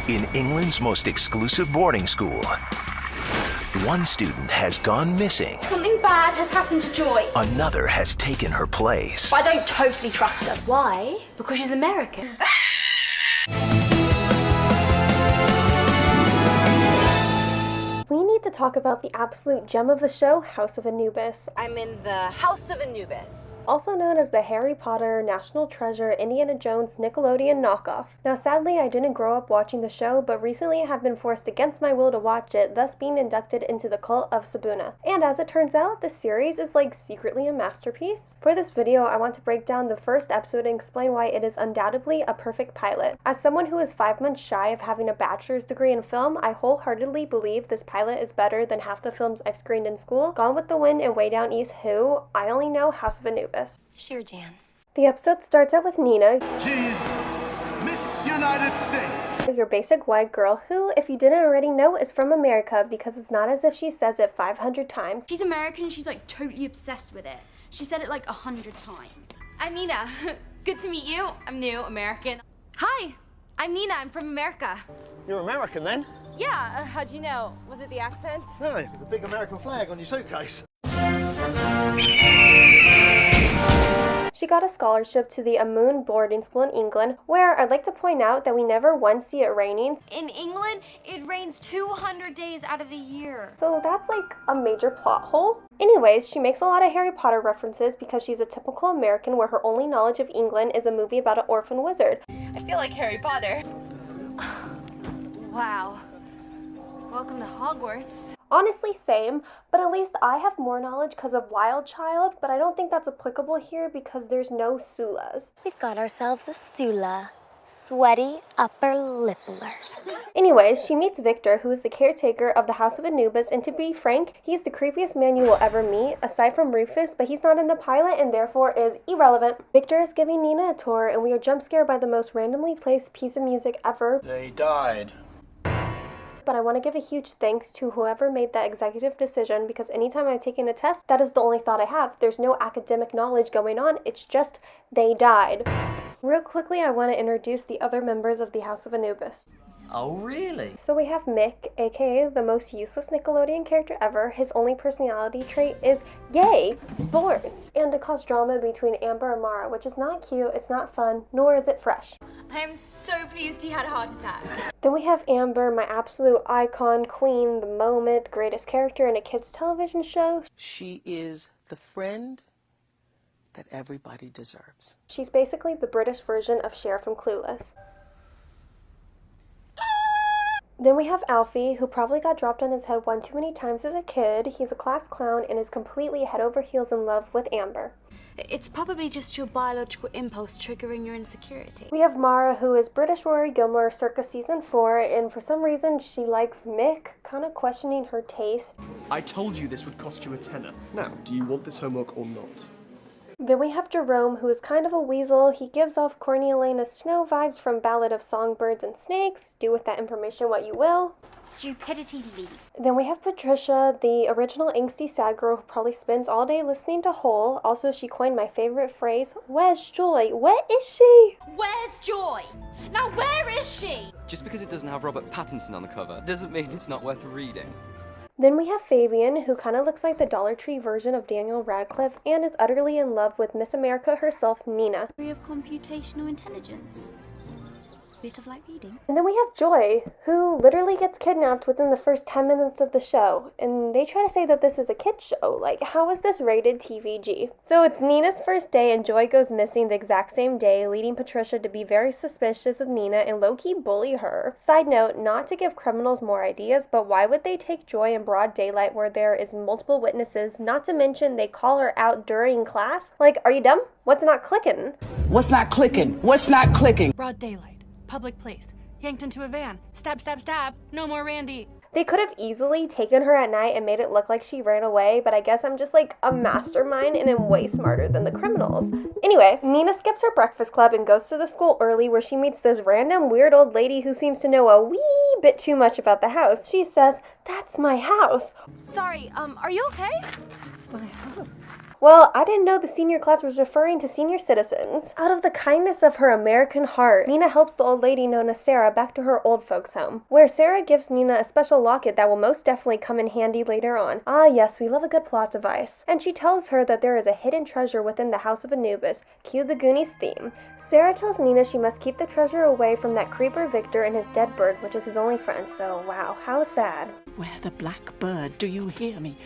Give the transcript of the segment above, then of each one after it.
In England's most exclusive boarding school, one student has gone missing. Something bad has happened to Joy. Another has taken her place. I don't totally trust her. Why? Because she's American. We need to talk about the absolute gem of a show, House of Anubis. I'm in the House of Anubis. Also known as the Harry Potter, National Treasure, Indiana Jones, Nickelodeon knockoff. Now sadly, I didn't grow up watching the show, but recently have been forced against my will to watch it, thus being inducted into the cult of Sabuna. And as it turns out, the series is like secretly a masterpiece. For this video, I want to break down the first episode and explain why it is undoubtedly a perfect pilot. As someone who is 5 months shy of having a bachelor's degree in film, I wholeheartedly believe this pilot is better than half the films I've screened in school. Gone with the Wind and Way Down East who, I only know House of Anubis. Sure, Jan. The episode starts out with Nina. She's Miss United States. Your basic white girl who, if you didn't already know, is from America because it's not as if she says it 500 times. She's American and she's like totally obsessed with it. She said it like 100 times. I'm Nina. Good to meet you. I'm new, American. Hi, I'm Nina. I'm from America. You're American then? Yeah, how'd you know? Was it the accent? No, the big American flag on your suitcase. She got a scholarship to the Amun boarding school in England, where I'd like to point out that we never once see it raining. In England, it rains 200 days out of the year. So that's like a major plot hole. Anyways, she makes a lot of Harry Potter references because she's a typical American where her only knowledge of England is a movie about an orphan wizard. I feel like Harry Potter. Wow. Welcome to Hogwarts. Honestly, same, but at least I have more knowledge because of Wild Child, but I don't think that's applicable here because there's no Sulas. We've got ourselves a Sula. Sweaty upper lip alert. Anyways, she meets Victor, who is the caretaker of the House of Anubis, and to be frank, he's the creepiest man you will ever meet, aside from Rufus, but he's not in the pilot and therefore is irrelevant. Victor is giving Nina a tour, and we are jump scared by the most randomly placed piece of music ever. They died. But I want to give a huge thanks to whoever made that executive decision because anytime I've taken a test, that is the only thought I have. There's no academic knowledge going on, it's just they died. Real quickly, I want to introduce the other members of the House of Anubis. Oh, really? So we have Mick, aka the most useless Nickelodeon character ever. His only personality trait is, yay, sports! And to cause drama between Amber and Mara, which is not cute, it's not fun, nor is it fresh. I am so pleased he had a heart attack. Then we have Amber, my absolute icon, queen, the moment, the greatest character in a kids' television show. She is the friend that everybody deserves. She's basically the British version of Cher from Clueless. Then we have Alfie, who probably got dropped on his head one too many times as a kid. He's a class clown and is completely head over heels in love with Amber. It's probably just your biological impulse triggering your insecurity. We have Mara, who is British Rory Gilmore circa season 4, and for some reason she likes Mick, kind of questioning her taste. I told you this would cost you a tenner. Now, do you want this homework or not? Then we have Jerome, who is kind of a weasel. He gives off Corny Elena Snow vibes from Ballad of Songbirds and Snakes. Do with that information what you will. Stupidity lead. Then we have Patricia, the original angsty sad girl who probably spends all day listening to Hole. Also, she coined my favorite phrase, "Where's Joy? Where is she?" Where's Joy? Now where is she? Just because it doesn't have Robert Pattinson on the cover doesn't mean it's not worth reading. Then we have Fabian, who kind of looks like the Dollar Tree version of Daniel Radcliffe and is utterly in love with Miss America herself, Nina. Degree of computational intelligence. Bit of light reading. And then we have Joy, who literally gets kidnapped within the first 10 minutes of the show. And they try to say that this is a kid's show. Like, how is this rated TVG? So it's Nina's first day and Joy goes missing the exact same day, leading Patricia to be very suspicious of Nina and low-key bully her. Side note, not to give criminals more ideas, but why would they take Joy in broad daylight where there is multiple witnesses, not to mention they call her out during class? Like, are you dumb? What's not clicking? What's not clicking? What's not clicking? Broad daylight. Public place. Yanked into a van. Stab, stab, stab. No more Randy. They could have easily taken her at night and made it look like she ran away, but I guess I'm just like a mastermind and am way smarter than the criminals. Anyway, Nina skips her breakfast club and goes to the school early where she meets this random weird old lady who seems to know a wee bit too much about the house. She says, "That's my house." Sorry, are you okay? It's my house. Well, I didn't know the senior class was referring to senior citizens. Out of the kindness of her American heart, Nina helps the old lady known as Sarah back to her old folks' home, where Sarah gives Nina a special locket that will most definitely come in handy later on. Ah yes, we love a good plot device. And she tells her that there is a hidden treasure within the House of Anubis. Cue the Goonies theme. Sarah tells Nina she must keep the treasure away from that creeper Victor and his dead bird, which is his only friend. So wow, how sad. Beware the black bird, do you hear me?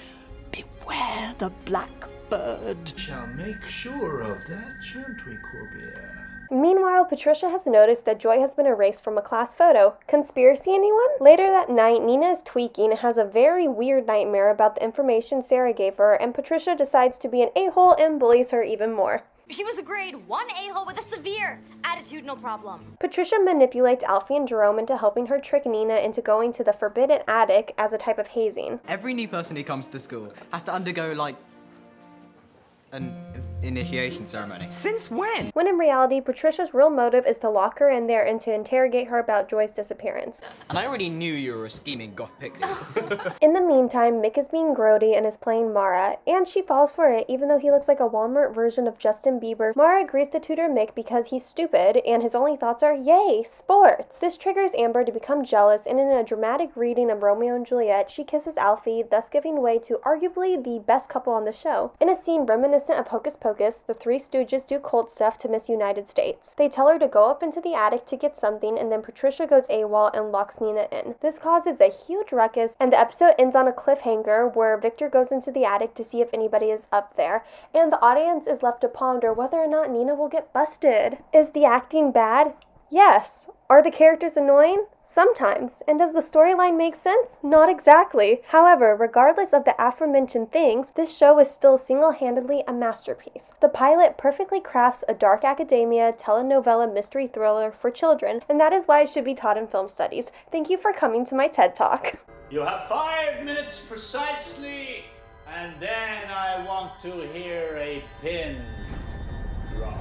Beware the black bird. Shall make sure of that, shan't we, Corbier? Meanwhile, Patricia has noticed that Joy has been erased from a class photo. Conspiracy, anyone? Later that night, Nina is tweaking and has a very weird nightmare about the information Sarah gave her, and Patricia decides to be an a-hole and bullies her even more. She was a grade 1 a-hole with a severe attitudinal problem. Patricia manipulates Alfie and Jerome into helping her trick Nina into going to the forbidden attic as a type of hazing. Every new person who comes to school has to undergo, like, an initiation ceremony. Since when? When in reality, Patricia's real motive is to lock her in there and to interrogate her about Joy's disappearance. And I already knew you were a scheming goth pixie. In the meantime, Mick is being grody and is playing Mara, and she falls for it even though he looks like a Walmart version of Justin Bieber. Mara agrees to tutor Mick because he's stupid and his only thoughts are, yay, sports! This triggers Amber to become jealous, and in a dramatic reading of Romeo and Juliet, she kisses Alfie, thus giving way to arguably the best couple on the show. In a scene reminiscent of Hocus Pocus, the Three Stooges do cult stuff to Miss United States. They tell her to go up into the attic to get something, and then Patricia goes AWOL and locks Nina in. This causes a huge ruckus, and the episode ends on a cliffhanger where Victor goes into the attic to see if anybody is up there, and the audience is left to ponder whether or not Nina will get busted. Is the acting bad? Yes. Are the characters annoying? Sometimes. And does the storyline make sense? Not exactly. However, regardless of the aforementioned things, this show is still single-handedly a masterpiece. The pilot perfectly crafts a dark academia telenovela mystery thriller for children, and that is why it should be taught in film studies. Thank you for coming to my TED Talk. You have 5 minutes precisely, and then I want to hear a pin drop.